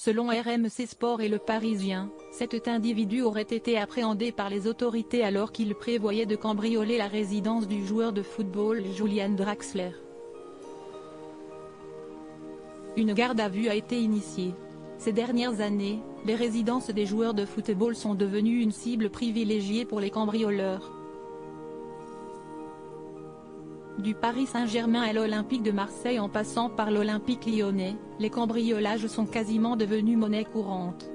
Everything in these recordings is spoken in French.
Selon RMC Sport et Le Parisien, cet individu aurait été appréhendé par les autorités alors qu'il prévoyait de cambrioler la résidence du joueur de football Julian Draxler. Une garde à vue a été initiée. Ces dernières années, les résidences des joueurs de football sont devenues une cible privilégiée pour les cambrioleurs. Du Paris Saint-Germain à l'Olympique de Marseille en passant par l'Olympique lyonnais, les cambriolages sont quasiment devenus monnaie courante.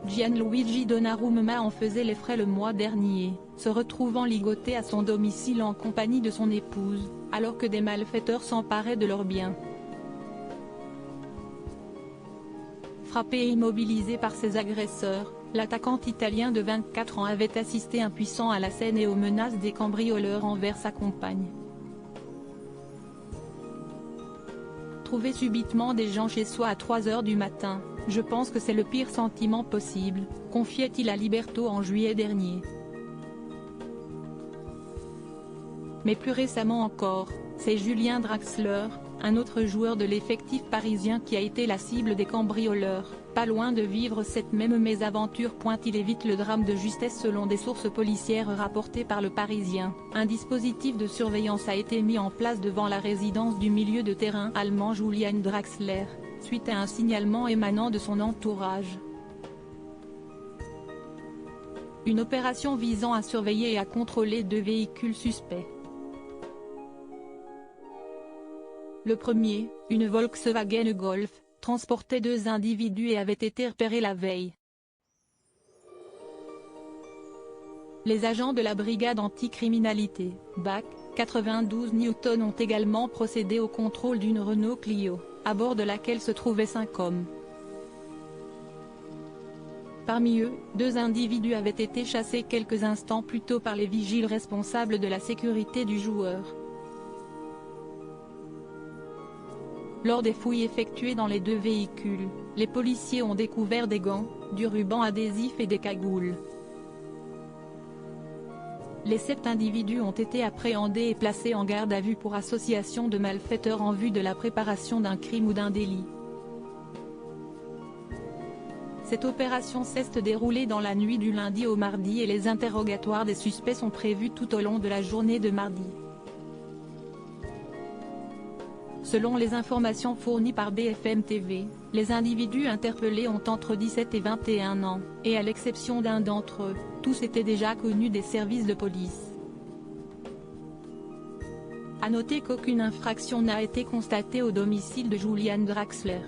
Gianluigi Donnarumma en faisait les frais le mois dernier, se retrouvant ligoté à son domicile en compagnie de son épouse, alors que des malfaiteurs s'emparaient de leurs biens. Frappé et immobilisé par ses agresseurs, l'attaquant italien de 24 ans avait assisté impuissant à la scène et aux menaces des cambrioleurs envers sa compagne. Trouver subitement des gens chez soi à 3 h du matin, je pense que c'est le pire sentiment possible, confiait-il à Liberto en juillet dernier. Mais plus récemment encore, c'est Julian Draxler, un autre joueur de l'effectif parisien qui a été la cible des cambrioleurs, pas loin de vivre cette même mésaventure. Il évite le drame de justesse selon des sources policières rapportées par Le Parisien. Un dispositif de surveillance a été mis en place devant la résidence du milieu de terrain allemand Julian Draxler, suite à un signalement émanant de son entourage. Une opération visant à surveiller et à contrôler 2 véhicules suspects. Le premier, une Volkswagen Golf, transportait 2 individus et avait été repéré la veille. Les agents de la brigade anticriminalité, BAC, 92 Newton ont également procédé au contrôle d'une Renault Clio, à bord de laquelle se trouvaient 5 hommes. Parmi eux, 2 individus avaient été chassés quelques instants plus tôt par les vigiles responsables de la sécurité du joueur. Lors des fouilles effectuées dans les 2 véhicules, les policiers ont découvert des gants, du ruban adhésif et des cagoules. Les 7 individus ont été appréhendés et placés en garde à vue pour association de malfaiteurs en vue de la préparation d'un crime ou d'un délit. Cette opération s'est déroulée dans la nuit du lundi au mardi et les interrogatoires des suspects sont prévus tout au long de la journée de mardi. Selon les informations fournies par BFM TV, les individus interpellés ont entre 17 et 21 ans, et à l'exception d'un d'entre eux, tous étaient déjà connus des services de police. À noter qu'aucune infraction n'a été constatée au domicile de Julian Draxler.